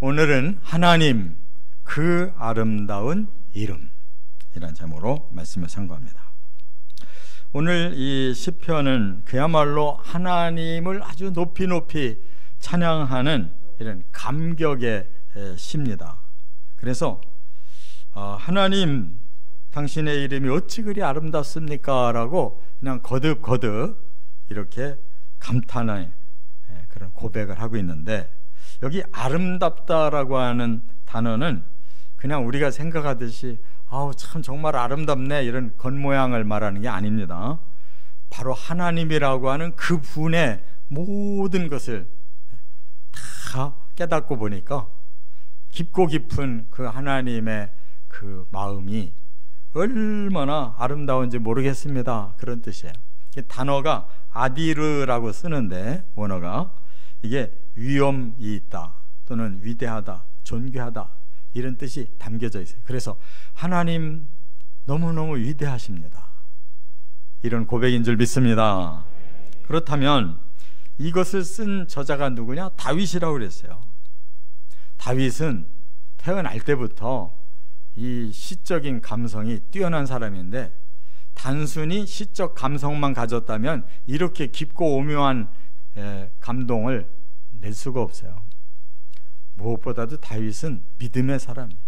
오늘은 하나님 그 아름다운 이름 이란 제목으로 말씀을 상고합니다. 오늘 이 시편은 그야말로 하나님을 아주 높이 높이 찬양하는 이런 감격의 시입니다. 그래서 하나님 당신의 이름이 어찌 그리 아름답습니까? 라고 그냥 거듭거듭 이렇게 감탄의 그런 고백을 하고 있는데, 여기 아름답다라고 하는 단어는 그냥 우리가 생각하듯이 아우 참 정말 아름답네 이런 겉모양을 말하는 게 아닙니다. 바로 하나님이라고 하는 그 분의 모든 것을 다 깨닫고 보니까 깊고 깊은 그 하나님의 그 마음이 얼마나 아름다운지 모르겠습니다. 그런 뜻이에요. 단어가 아디르라고 쓰는데 원어가 이게 위엄이 있다 또는 위대하다, 존귀하다 이런 뜻이 담겨져 있어요. 그래서 하나님 너무너무 위대하십니다. 이런 고백인 줄 믿습니다. 그렇다면 이것을 쓴 저자가 누구냐? 다윗이라고 그랬어요. 다윗은 태어날 때부터 이 시적인 감성이 뛰어난 사람인데, 단순히 시적 감성만 가졌다면 이렇게 깊고 오묘한 감동을 낼 수가 없어요. 무엇보다도 다윗은 믿음의 사람이에요.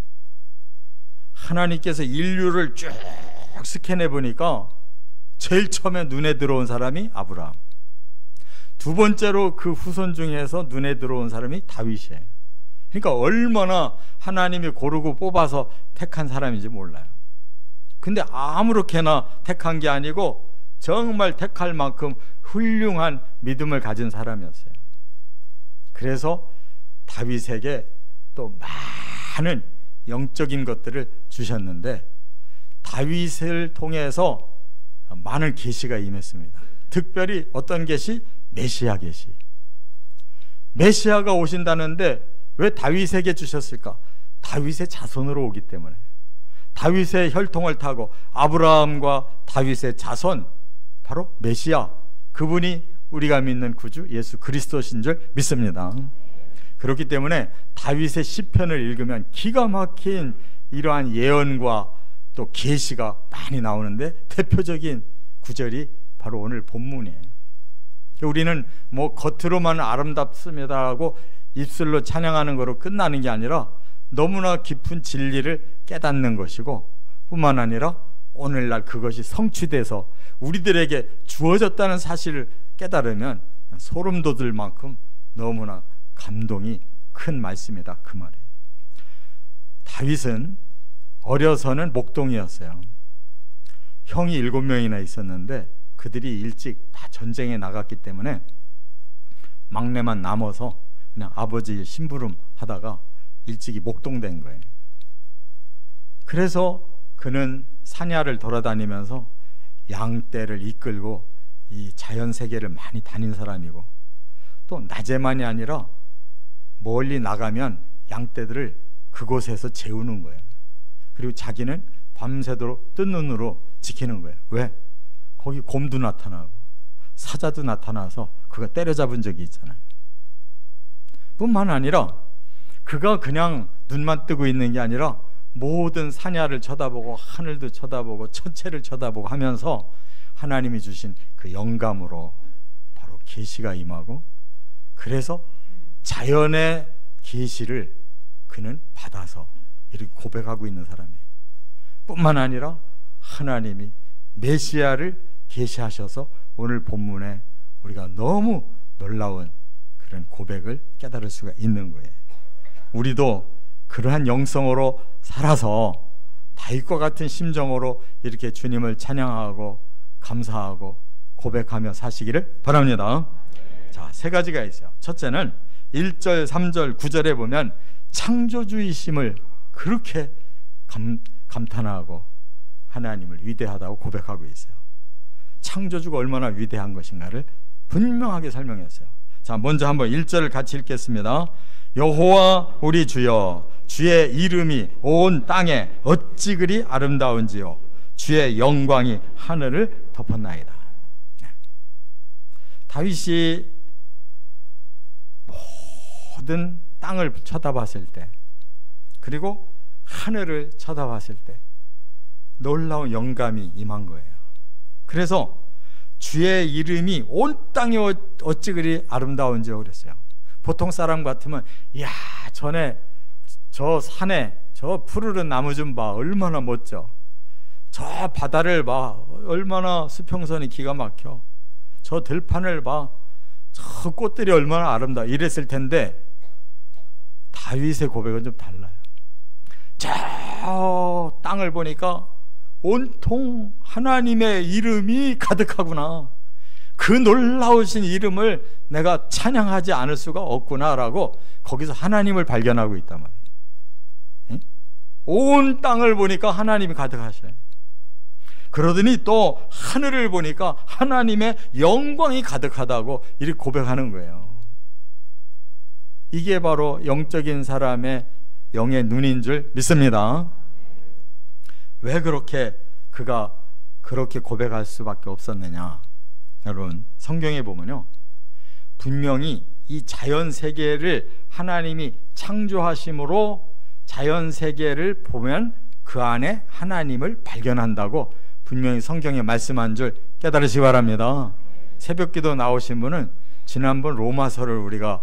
하나님께서 인류를 쭉 스캔해 보니까 제일 처음에 눈에 들어온 사람이 아브라함, 두 번째로 그 후손 중에서 눈에 들어온 사람이 다윗이에요. 그러니까 얼마나 하나님이 고르고 뽑아서 택한 사람인지 몰라요. 근데 아무렇게나 택한 게 아니고 정말 택할 만큼 훌륭한 믿음을 가진 사람이었어요. 그래서 다윗에게 또 많은 영적인 것들을 주셨는데, 다윗을 통해서 많은 계시가 임했습니다. 특별히 어떤 계시? 메시아 계시. 메시아가 오신다는데 왜 다윗에게 주셨을까? 다윗의 자손으로 오기 때문에. 다윗의 혈통을 타고 아브라함과 다윗의 자손, 바로 메시아, 그분이 우리가 믿는 구주 예수 그리스도신 줄 믿습니다. 그렇기 때문에 다윗의 시편을 읽으면 기가 막힌 이러한 예언과 또 계시가 많이 나오는데, 대표적인 구절이 바로 오늘 본문이에요. 우리는 뭐 겉으로만 아름답습니다 하고 입술로 찬양하는 거로 끝나는 게 아니라 너무나 깊은 진리를 깨닫는 것이고, 뿐만 아니라 오늘날 그것이 성취돼서 우리들에게 주어졌다는 사실을 깨달으면 소름 돋을 만큼 너무나 감동이 큰 말씀이다, 그 말이에요. 다윗은 어려서는 목동이었어요. 형이 7명이나 있었는데 그들이 일찍 다 전쟁에 나갔기 때문에 막내만 남아서 그냥 아버지 심부름 하다가 일찍이 목동된 거예요. 그래서 그는 사냐를 돌아다니면서 양떼를 이끌고 이 자연세계를 많이 다닌 사람이고, 또 낮에만이 아니라 멀리 나가면 양떼들을 그곳에서 재우는 거예요. 그리고 자기는 밤새도록 뜬 눈으로 지키는 거예요. 왜? 거기 곰도 나타나고 사자도 나타나서 그가 때려잡은 적이 있잖아요. 뿐만 아니라 그가 그냥 눈만 뜨고 있는 게 아니라 모든 사냐를 쳐다보고 하늘도 쳐다보고 천체를 쳐다보고 하면서 하나님이 주신 그 영감으로 바로 계시가 임하고, 그래서 자연의 계시를 그는 받아서 이렇게 고백하고 있는 사람이에요. 뿐만 아니라 하나님이 메시아를 계시하셔서 오늘 본문에 우리가 너무 놀라운 그런 고백을 깨달을 수가 있는 거예요. 우리도 그러한 영성으로 살아서 다윗과 같은 심정으로 이렇게 주님을 찬양하고 감사하고 고백하며 사시기를 바랍니다. 자, 3가지가 있어요. 첫째는 1절, 3절, 9절에 보면 창조주이심을 그렇게 감탄하고 하나님을 위대하다고 고백하고 있어요. 창조주가 얼마나 위대한 것인가를 분명하게 설명했어요. 자, 먼저 한번 1절을 같이 읽겠습니다. 여호와 우리 주여, 주의 이름이 온 땅에 어찌 그리 아름다운지요, 주의 영광이 하늘을 덮었나이다. 다윗이 모든 땅을 쳐다봤을 때, 그리고 하늘을 쳐다봤을 때 놀라운 영감이 임한 거예요. 그래서 주의 이름이 온 땅이 어찌 그리 아름다운지 그랬어요. 보통 사람 같으면 이야, 전에 저 산에 저 푸르른 나무 좀 봐, 얼마나 멋져. 저 바다를 봐, 얼마나 수평선이 기가 막혀. 저 들판을 봐, 저 꽃들이 얼마나 아름다워, 이랬을 텐데 다윗의 고백은 좀 달라요. 저 땅을 보니까 온통 하나님의 이름이 가득하구나, 그 놀라우신 이름을 내가 찬양하지 않을 수가 없구나라고 거기서 하나님을 발견하고 있단 말이에요. 온 땅을 보니까 하나님이 가득하셔요. 그러더니 또 하늘을 보니까 하나님의 영광이 가득하다고 이렇게 고백하는 거예요. 이게 바로 영적인 사람의 영의 눈인 줄 믿습니다. 왜 그렇게 그가 그렇게 고백할 수밖에 없었느냐? 여러분, 성경에 보면요, 분명히 이 자연 세계를 하나님이 창조하심으로 자연 세계를 보면 그 안에 하나님을 발견한다고 분명히 성경에 말씀한 줄 깨달으시기 바랍니다. 새벽기도 나오신 분은 지난번 로마서를 우리가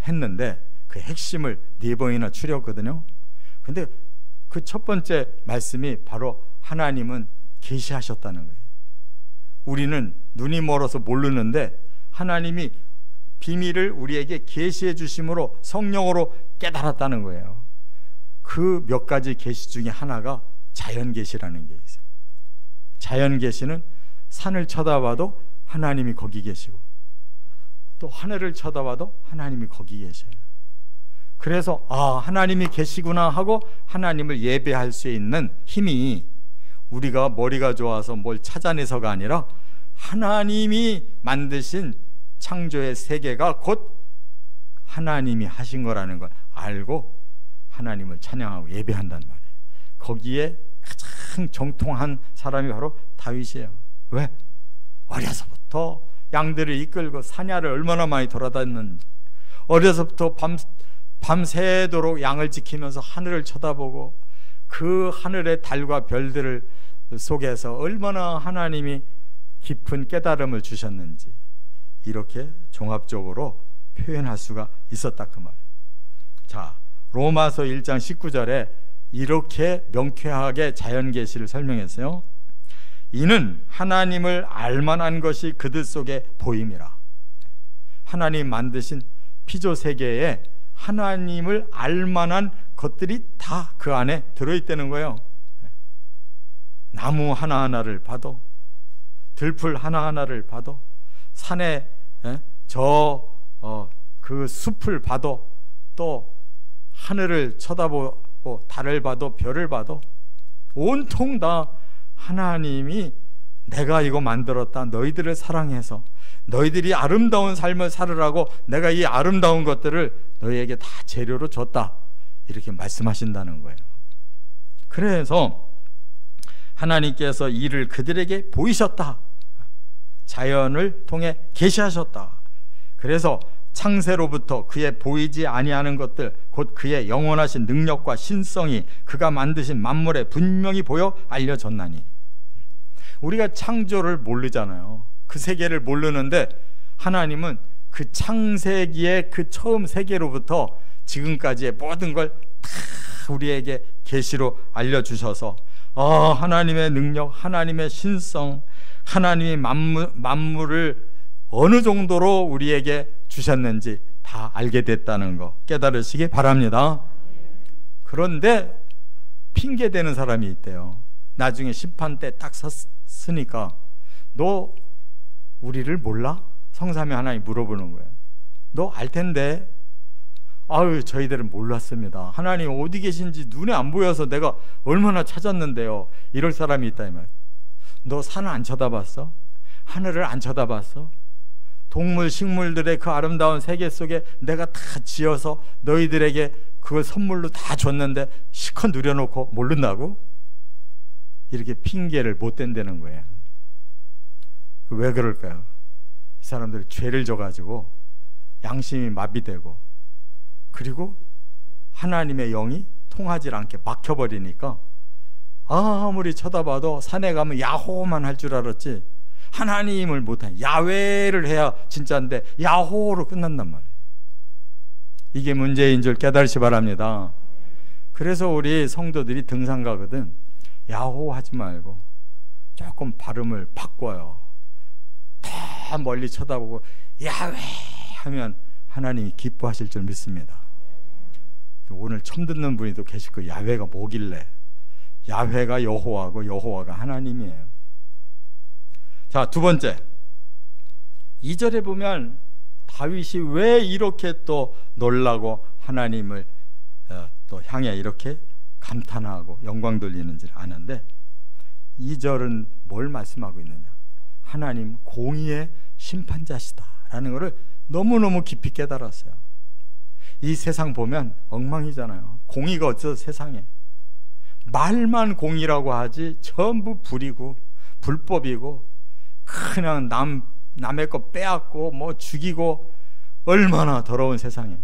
했는데 그 핵심을 4번이나 추렸거든요. 근데 그 첫 번째 말씀이 바로 하나님은 계시하셨다는 거예요. 우리는 눈이 멀어서 모르는데 하나님이 비밀을 우리에게 계시해 주심으로 성령으로 깨달았다는 거예요. 그 몇 가지 계시 중에 하나가 자연 계시라는 게 있어요. 자연 계시는 산을 쳐다봐도 하나님이 거기 계시고, 또 하늘을 쳐다봐도 하나님이 거기 계셔요. 그래서 하나님이 계시구나 하고 하나님을 예배할 수 있는 힘이 우리가 머리가 좋아서 뭘 찾아내서가 아니라 하나님이 만드신 창조의 세계가 곧 하나님이 하신 거라는 걸 알고 하나님을 찬양하고 예배한단 말이에요. 거기에 가장 정통한 사람이 바로 다윗이에요. 왜? 어려서부터 양들을 이끌고 사냐를 얼마나 많이 돌아다녔는지, 어려서부터 밤새도록 양을 지키면서 하늘을 쳐다보고 그 하늘의 달과 별들 속에서 얼마나 하나님이 깊은 깨달음을 주셨는지 이렇게 종합적으로 표현할 수가 있었다 그 말이에요. 자, 로마서 1장 19절에 이렇게 명쾌하게 자연계시를 설명했어요. 이는 하나님을 알만한 것이 그들 속에 보임이라. 하나님 만드신 피조세계에 하나님을 알만한 것들이 다 그 안에 들어있다는 거예요. 나무 하나하나를 봐도, 들풀 하나하나를 봐도, 산에 그 숲을 봐도, 또 하늘을 쳐다보고 달을 봐도 별을 봐도 온통 다 하나님이 내가 이거 만들었다, 너희들을 사랑해서 너희들이 아름다운 삶을 살으라고 내가 이 아름다운 것들을 너희에게 다 재료로 줬다, 이렇게 말씀하신다는 거예요. 그래서 하나님께서 이를 그들에게 보이셨다, 자연을 통해 계시하셨다. 그래서 창세로부터 그의 보이지 아니하는 것들, 곧 그의 영원하신 능력과 신성이 그가 만드신 만물에 분명히 보여 알려졌나니. 우리가 창조를 모르잖아요. 그 세계를 모르는데 하나님은 그 창세기의 그 처음 세계로부터 지금까지의 모든 걸 다 우리에게 계시로 알려주셔서 하나님의 능력, 하나님의 신성, 하나님이 만물을 어느 정도로 우리에게 주셨는지 다 알게 됐다는 거 깨달으시기 바랍니다. 그런데 핑계대는 사람이 있대요. 나중에 심판 때 딱 섰으니까 너 우리를 몰라? 성삼위 하나님 물어보는 거예요. 너 알 텐데. 아유, 저희들은 몰랐습니다. 하나님 어디 계신지 눈에 안 보여서 내가 얼마나 찾았는데요. 이럴 사람이 있다 이 말. 너 산을 안 쳐다봤어? 하늘을 안 쳐다봤어? 동물, 식물들의 그 아름다운 세계 속에 내가 다 지어서 너희들에게 그걸 선물로 다 줬는데 실컷 누려놓고 모른다고? 이렇게 핑계를 못 댄다는 거예요. 왜 그럴까요? 이 사람들이 죄를 져가지고 양심이 마비되고 그리고 하나님의 영이 통하지 않게 막혀버리니까 아무리 쳐다봐도 산에 가면 야호만 할 줄 알았지 하나님을 못해. 야훼를 해야 진짜인데 야호로 끝난단 말이에요. 이게 문제인 줄 깨달으시 바랍니다. 그래서 우리 성도들이 등산 가거든 야호 하지 말고 조금 발음을 바꿔요. 다 멀리 쳐다보고 야훼 하면 하나님이 기뻐하실 줄 믿습니다. 오늘 처음 듣는 분이 또 계실 거예요. 야훼가 뭐길래? 야훼가 여호와고 여호와가 하나님이에요. 자, 두 번째, 2절에 보면 다윗이 왜 이렇게 또 놀라고 하나님을 또 향해 이렇게 감탄하고 영광 돌리는지 아는데 2절은 뭘 말씀하고 있느냐? 하나님 공의의 심판자시다라는 것을 너무너무 깊이 깨달았어요. 이 세상 보면 엉망이잖아요. 공의가 어째서 세상에 말만 공의라고 하지 전부 불이고 불법이고 그냥 남의 거 빼앗고 뭐 죽이고 얼마나 더러운 세상에.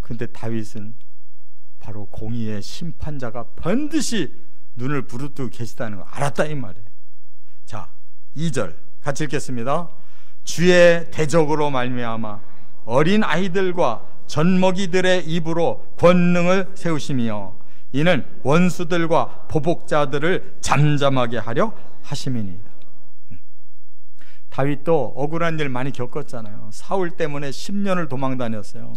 근데 다윗은 바로 공의의 심판자가 반드시 눈을 부릅뜨고 계시다는 걸 알았다 이 말이에요. 자, 2절 같이 읽겠습니다. 주의 대적으로 말미암아 어린 아이들과 젖먹이들의 입으로 권능을 세우시며 이는 원수들과 보복자들을 잠잠하게 하려 하심이니이다. 다윗도 억울한 일 많이 겪었잖아요. 사울 때문에 10년을 도망 다녔어요.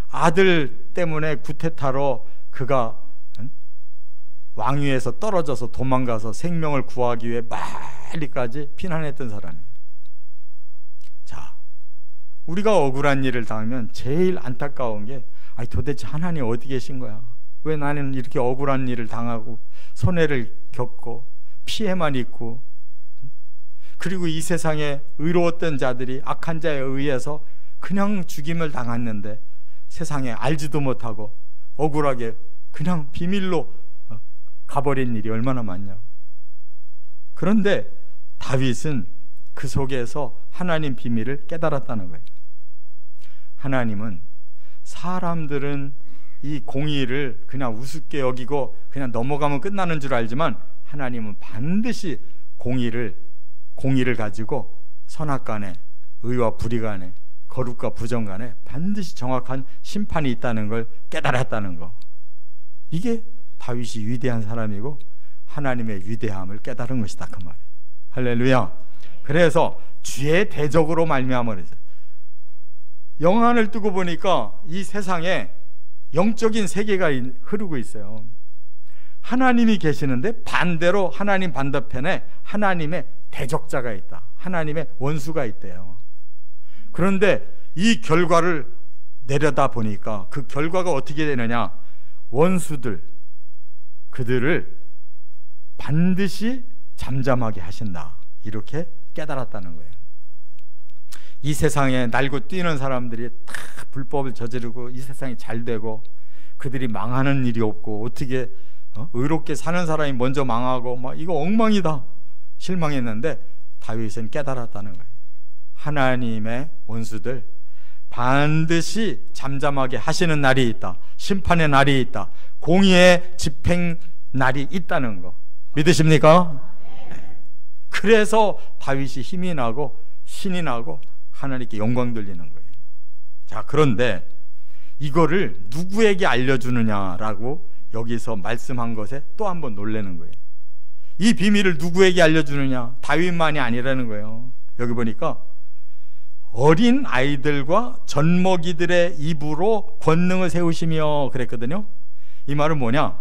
아들 때문에 구테타로 그가 왕위에서 떨어져서 도망가서 생명을 구하기 위해 말리까지 피난했던 사람이에요. 자, 우리가 억울한 일을 당하면 제일 안타까운 게 아니 도대체 하나님 어디 계신 거야? 왜 나는 이렇게 억울한 일을 당하고 손해를 겪고 피해만 입고 그리고 이 세상에 의로웠던 자들이 악한 자에 의해서 그냥 죽임을 당했는데 세상에 알지도 못하고 억울하게 그냥 비밀로 가버린 일이 얼마나 많냐고. 그런데 다윗은 그 속에서 하나님 비밀을 깨달았다는 거예요. 하나님은 사람들은 이 공의를 그냥 우습게 여기고 그냥 넘어가면 끝나는 줄 알지만 하나님은 반드시 공의를 가지고 선악간에 의와 불의간에 거룩과 부정간에 반드시 정확한 심판이 있다는 걸 깨달았다는 거. 이게 다윗이 위대한 사람이고 하나님의 위대함을 깨달은 것이다 그 말이에요. 할렐루야. 그래서 주의 대적으로 말미암아 그랬어요. 영안을 뜨고 보니까 이 세상에 영적인 세계가 흐르고 있어요. 하나님이 계시는데 반대로 하나님 반대편에 하나님의 대적자가 있다. 하나님의 원수가 있대요. 그런데 이 결과를 내려다 보니까 그 결과가 어떻게 되느냐? 원수들, 그들을 반드시 잠잠하게 하신다. 이렇게 깨달았다는 거예요. 이 세상에 날고 뛰는 사람들이 다 불법을 저지르고 이 세상이 잘 되고 그들이 망하는 일이 없고 어떻게 의롭게 사는 사람이 먼저 망하고 막 이거 엉망이다 실망했는데 다윗은 깨달았다는 거예요. 하나님의 원수들 반드시 잠잠하게 하시는 날이 있다. 심판의 날이 있다. 공의의 집행 날이 있다는 거 믿으십니까? 네. 그래서 다윗이 힘이 나고 신이 나고 하나님께 영광 돌리는 거예요. 자, 그런데 이거를 누구에게 알려주느냐라고 여기서 말씀한 것에 또 한 번 놀라는 거예요. 이 비밀을 누구에게 알려주느냐? 다윗만이 아니라는 거예요. 여기 보니까 어린 아이들과 젖먹이들의 입으로 권능을 세우시며 그랬거든요. 이 말은 뭐냐?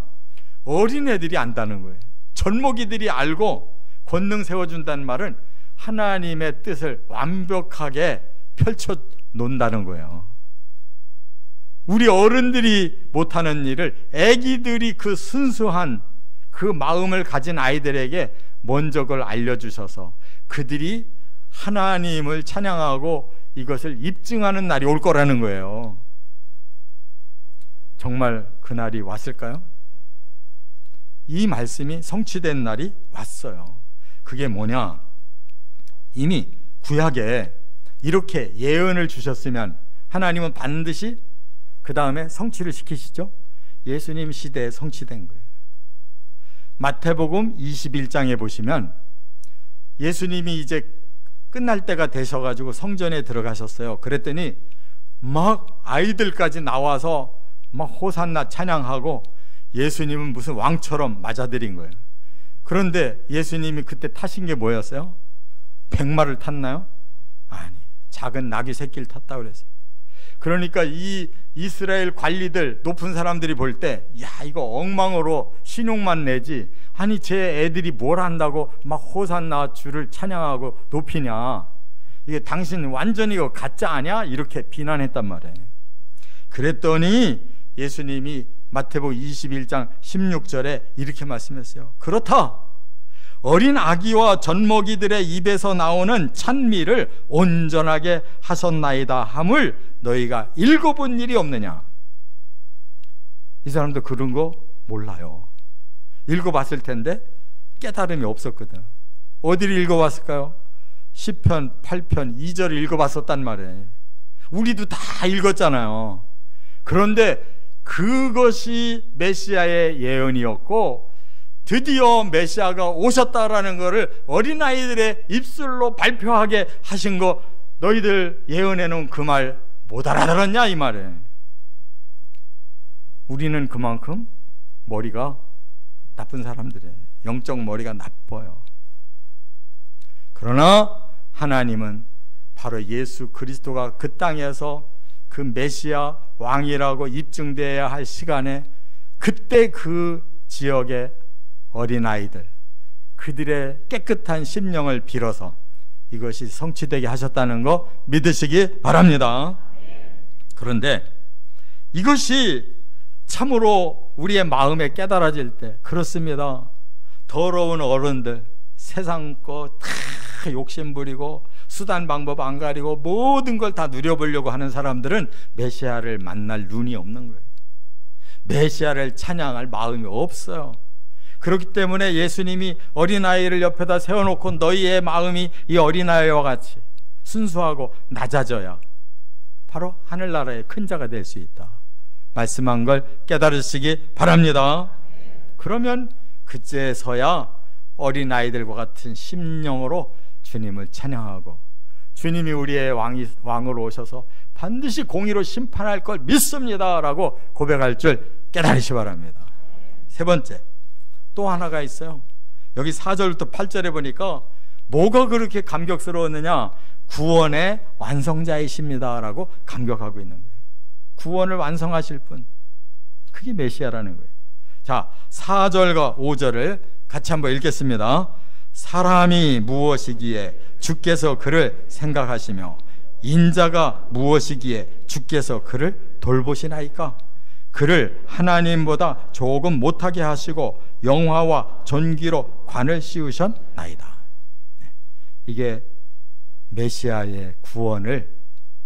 어린애들이 안다는 거예요. 젖먹이들이 알고 권능 세워준다는 말은 하나님의 뜻을 완벽하게 펼쳐 놓는다는 거예요. 우리 어른들이 못하는 일을 아기들이 그 순수한 그 마음을 가진 아이들에게 먼저 그걸 알려주셔서 그들이 하나님을 찬양하고 이것을 입증하는 날이 올 거라는 거예요. 정말 그 날이 왔을까요? 이 말씀이 성취된 날이 왔어요. 그게 뭐냐? 이미 구약에 이렇게 예언을 주셨으면 하나님은 반드시 그 다음에 성취를 시키시죠. 예수님 시대에 성취된 거예요. 마태복음 21장에 보시면 예수님이 이제 끝날 때가 되셔가지고 성전에 들어가셨어요. 그랬더니 막 아이들까지 나와서 막 호산나 찬양하고 예수님은 무슨 왕처럼 맞아들인 거예요. 그런데 예수님이 그때 타신 게 뭐였어요? 백마를 탔나요? 아니, 작은 나귀 새끼를 탔다고 그랬어요. 그러니까 이 이스라엘 관리들, 높은 사람들이 볼 때, 야, 이거 엉망으로 신용만 내지, 아니 제 애들이 뭘 한다고 막 호산나 주를 찬양하고 높이냐, 이게 당신 완전히 이거 가짜 아니야? 이렇게 비난했단 말이에요. 그랬더니 예수님이 마태복음 21장 16절에 이렇게 말씀했어요. 그렇다, 어린 아기와 젖먹이들의 입에서 나오는 찬미를 온전하게 하셨나이다 함을 너희가 읽어본 일이 없느냐. 이 사람도 그런 거 몰라요. 읽어봤을 텐데 깨달음이 없었거든. 어디를 읽어봤을까요? 시편 8편 2절을 읽어봤었단 말이에요. 우리도 다 읽었잖아요. 그런데 그것이 메시아의 예언이었고, 드디어 메시아가 오셨다라는 것을 어린아이들의 입술로 발표하게 하신 거, 너희들 예언해놓은 그 말 못 알아들었냐 이 말이에요. 우리는 그만큼 머리가 나쁜 사람들이에요. 영적 머리가 나빠요. 그러나 하나님은 바로 예수 그리스도가 그 땅에서 그 메시아 왕이라고 입증되어야 할 시간에, 그때 그 지역의 어린아이들, 그들의 깨끗한 심령을 빌어서 이것이 성취되게 하셨다는 거 믿으시기 바랍니다. 그런데 이것이 참으로 우리의 마음에 깨달아질 때, 그렇습니다. 더러운 어른들, 세상 거 다 욕심부리고 수단 방법 안 가리고 모든 걸 다 누려보려고 하는 사람들은 메시아를 만날 눈이 없는 거예요. 메시아를 찬양할 마음이 없어요. 그렇기 때문에 예수님이 어린아이를 옆에다 세워놓고 너희의 마음이 이 어린아이와 같이 순수하고 낮아져야 바로 하늘나라의 큰 자가 될 수 있다 말씀한 걸 깨달으시기 바랍니다. 그러면 그제서야 어린아이들과 같은 심령으로 주님을 찬양하고, 주님이 우리의 왕으로 오셔서 반드시 공의로 심판할 걸 믿습니다 라고 고백할 줄 깨달으시기 바랍니다. 세 번째, 또 하나가 있어요. 여기 4절부터 8절에 보니까 뭐가 그렇게 감격스러웠느냐, 구원의 완성자이십니다 라고 감격하고 있는 거예요. 구원을 완성하실 분, 그게 메시아라는 거예요. 자, 4절과 5절을 같이 한번 읽겠습니다. 사람이 무엇이기에 주께서 그를 생각하시며 인자가 무엇이기에 주께서 그를 돌보시나이까. 그를 하나님보다 조금 못하게 하시고 영화와 존귀로 관을 씌우셨나이다. 이게 메시아의 구원을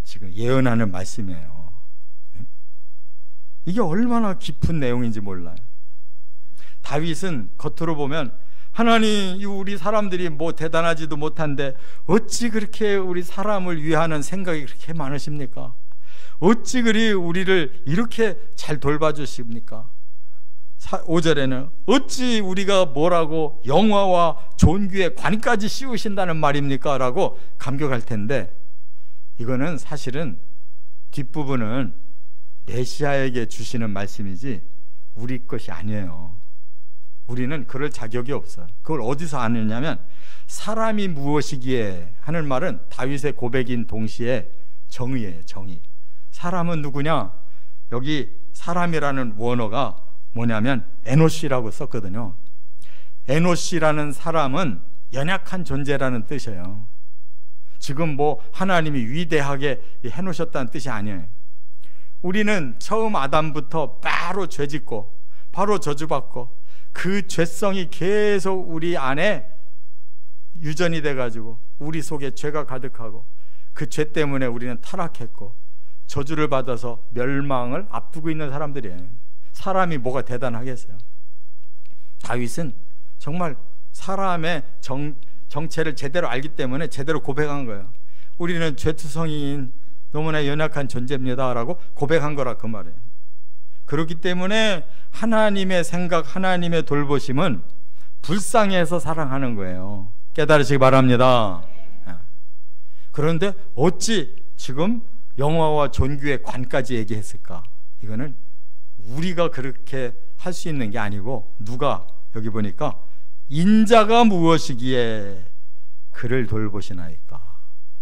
지금 예언하는 말씀이에요. 이게 얼마나 깊은 내용인지 몰라요. 다윗은 겉으로 보면 하나님, 우리 사람들이 뭐 대단하지도 못한데 어찌 그렇게 우리 사람을 위하는 생각이 그렇게 많으십니까? 어찌 그리 우리를 이렇게 잘 돌봐주십니까? 5절에는 어찌 우리가 뭐라고 영화와 존귀의 관까지 씌우신다는 말입니까? 라고 감격할 텐데, 이거는 사실은 뒷부분은 메시아에게 주시는 말씀이지 우리 것이 아니에요. 우리는 그럴 자격이 없어요. 그걸 어디서 아느냐면, 사람이 무엇이기에 하는 말은 다윗의 고백인 동시에 정의예요. 정의. 사람은 누구냐? 여기 사람이라는 원어가 뭐냐면 에노시라고 썼거든요. 에노시라는 사람은 연약한 존재라는 뜻이에요. 지금 뭐 하나님이 위대하게 해놓으셨다는 뜻이 아니에요. 우리는 처음 아담부터 바로 죄짓고 바로 저주받고 그 죄성이 계속 우리 안에 유전이 돼가지고 우리 속에 죄가 가득하고 그 죄 때문에 우리는 타락했고 저주를 받아서 멸망을 앞두고 있는 사람들이에요. 사람이 뭐가 대단하겠어요? 다윗은 정말 사람의 정체를 제대로 알기 때문에 제대로 고백한 거예요. 우리는 죄투성이인 너무나 연약한 존재입니다 라고 고백한 거라 그 말이에요. 그렇기 때문에 하나님의 생각, 하나님의 돌보심은 불쌍해서 사랑하는 거예요. 깨달으시기 바랍니다. 그런데 어찌 지금 영화와 존귀의 관까지 얘기했을까? 이거는 우리가 그렇게 할 수 있는 게 아니고, 누가 여기 보니까 인자가 무엇이기에 그를 돌보시나이까.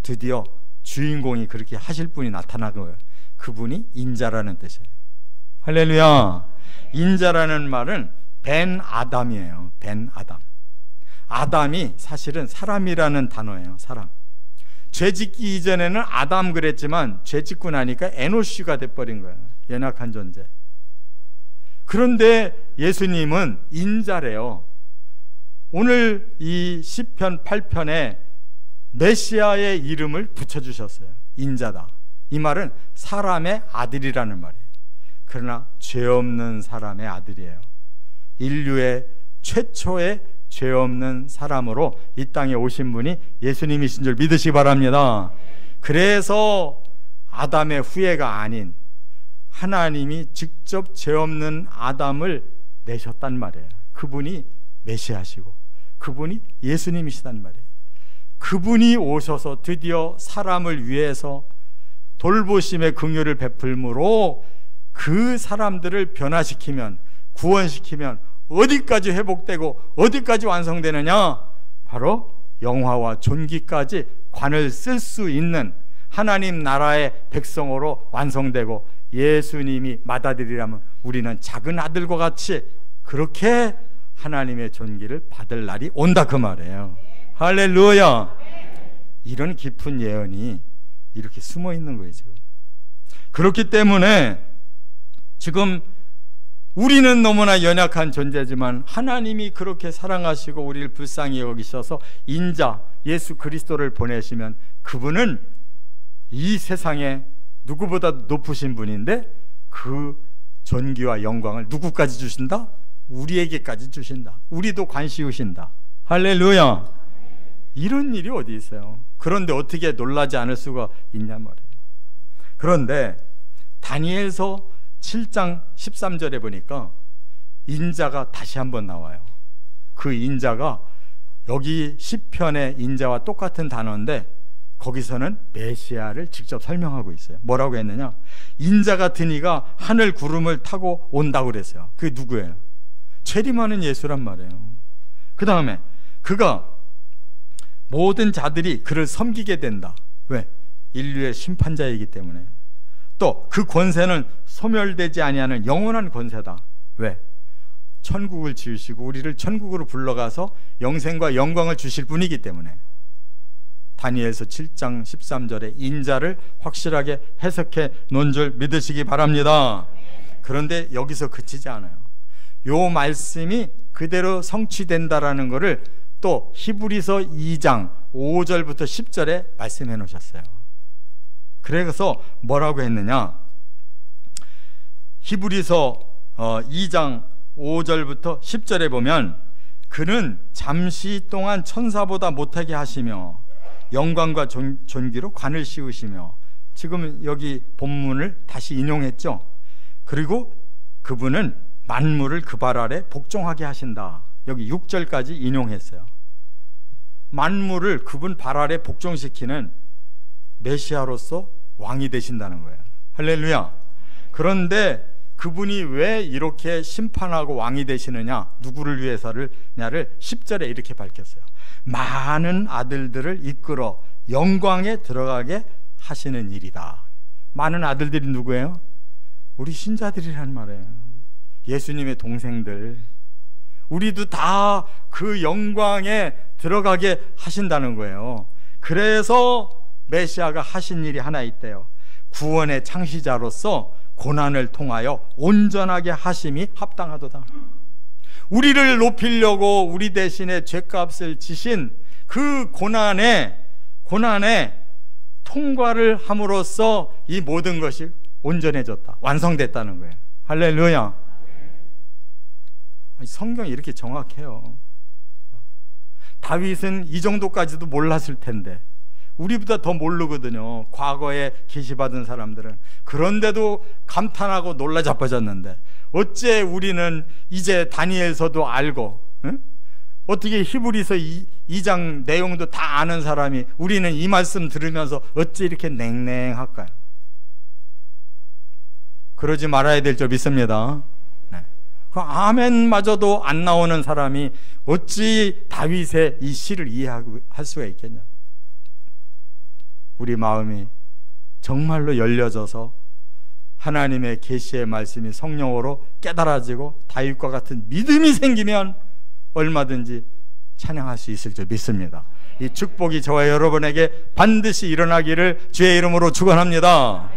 드디어 주인공이 그렇게 하실 분이 나타난 거예요. 그분이 인자라는 뜻이에요. 할렐루야. 인자라는 말은 벤 아담이에요. 벤 아담. 아담이 사실은 사람이라는 단어예요. 사람. 죄 짓기 이전에는 아담 그랬지만 죄 짓고 나니까 에노시가 돼버린 거예요. 연약한 존재. 그런데 예수님은 인자래요. 오늘 이 시편 8편에 메시아의 이름을 붙여주셨어요. 인자다. 이 말은 사람의 아들이라는 말이에요. 그러나 죄 없는 사람의 아들이에요. 인류의 최초의 죄 없는 사람으로 이 땅에 오신 분이 예수님이신 줄 믿으시기 바랍니다. 그래서 아담의 후예가 아닌 하나님이 직접 죄 없는 아담을 내셨단 말이에요. 그분이 메시아시고 그분이 예수님이시단 말이에요. 그분이 오셔서 드디어 사람을 위해서 돌보심의 긍휼을 베풀므로 그 사람들을 변화시키면, 구원시키면 어디까지 회복되고 어디까지 완성되느냐? 바로 영화와 존귀까지 관을 쓸 수 있는 하나님 나라의 백성으로 완성되고, 예수님이 맏아들이라면 우리는 작은 아들과 같이 그렇게 하나님의 존귀를 받을 날이 온다 그 말이에요. 할렐루야. 이런 깊은 예언이 이렇게 숨어 있는 거예요 지금. 그렇기 때문에 지금 우리는 너무나 연약한 존재지만 하나님이 그렇게 사랑하시고 우리를 불쌍히 여기셔서 인자 예수 그리스도를 보내시면 그분은 이 세상에 누구보다 높으신 분인데 그 존귀와 영광을 누구까지 주신다? 우리에게까지 주신다. 우리도 관시우신다. 할렐루야. 이런 일이 어디 있어요? 그런데 어떻게 놀라지 않을 수가 있냐 말이에요. 그런데 다니엘서 7장 13절에 보니까 인자가 다시 한번 나와요. 그 인자가 여기 시편의 인자와 똑같은 단어인데 거기서는 메시아를 직접 설명하고 있어요. 뭐라고 했느냐? 인자 같은 이가 하늘 구름을 타고 온다고 그랬어요. 그게 누구예요? 재림하는 예수란 말이에요. 그 다음에 그가 모든 자들이 그를 섬기게 된다. 왜? 인류의 심판자이기 때문에. 또 그 권세는 소멸되지 아니하는 영원한 권세다. 왜? 천국을 지으시고 우리를 천국으로 불러가서 영생과 영광을 주실 분이기 때문에. 다니엘서 7장 13절에 인자를 확실하게 해석해 놓은 줄 믿으시기 바랍니다. 그런데 여기서 그치지 않아요. 요 말씀이 그대로 성취된다라는 것을 또 히브리서 2장 5절부터 10절에 말씀해 놓으셨어요. 그래서 뭐라고 했느냐? 히브리서 2장 5절부터 10절에 보면 그는 잠시 동안 천사보다 못하게 하시며 영광과 존귀로 관을 씌우시며, 지금 여기 본문을 다시 인용했죠. 그리고 그분은 만물을 그 발 아래 복종하게 하신다. 여기 6절까지 인용했어요. 만물을 그분 발 아래 복종시키는 메시아로서 왕이 되신다는 거예요. 할렐루야. 그런데 그분이 왜 이렇게 심판하고 왕이 되시느냐, 누구를 위해서냐를 10절에 이렇게 밝혔어요. 많은 아들들을 이끌어 영광에 들어가게 하시는 일이다. 많은 아들들이 누구예요? 우리 신자들이란 말이에요. 예수님의 동생들. 우리도 다 그 영광에 들어가게 하신다는 거예요. 그래서 메시아가 하신 일이 하나 있대요. 구원의 창시자로서 고난을 통하여 온전하게 하심이 합당하도다. 우리를 높이려고 우리 대신에 죄값을 지신 그 고난에 통과를 함으로써 이 모든 것이 온전해졌다, 완성됐다는 거예요. 할렐루야. 성경이 이렇게 정확해요. 다윗은 이 정도까지도 몰랐을 텐데 우리보다 더 모르거든요. 과거에 계시받은 사람들은. 그런데도 감탄하고 놀라 자빠졌는데 어째 우리는 이제 다니엘서도 알고, 응? 어떻게 히브리서 2장 내용도 다 아는 사람이 우리는 이 말씀 들으면서 어째 이렇게 냉랭할까요? 그러지 말아야 될 줄 믿습니다. 네. 그 아멘마저도 안 나오는 사람이 어찌 다윗의 이 시를 이해할 수가 있겠냐? 우리 마음이 정말로 열려져서 하나님의 계시의 말씀이 성령으로 깨달아지고 다윗과 같은 믿음이 생기면 얼마든지 찬양할 수 있을 줄 믿습니다. 이 축복이 저와 여러분에게 반드시 일어나기를 주의 이름으로 축원합니다.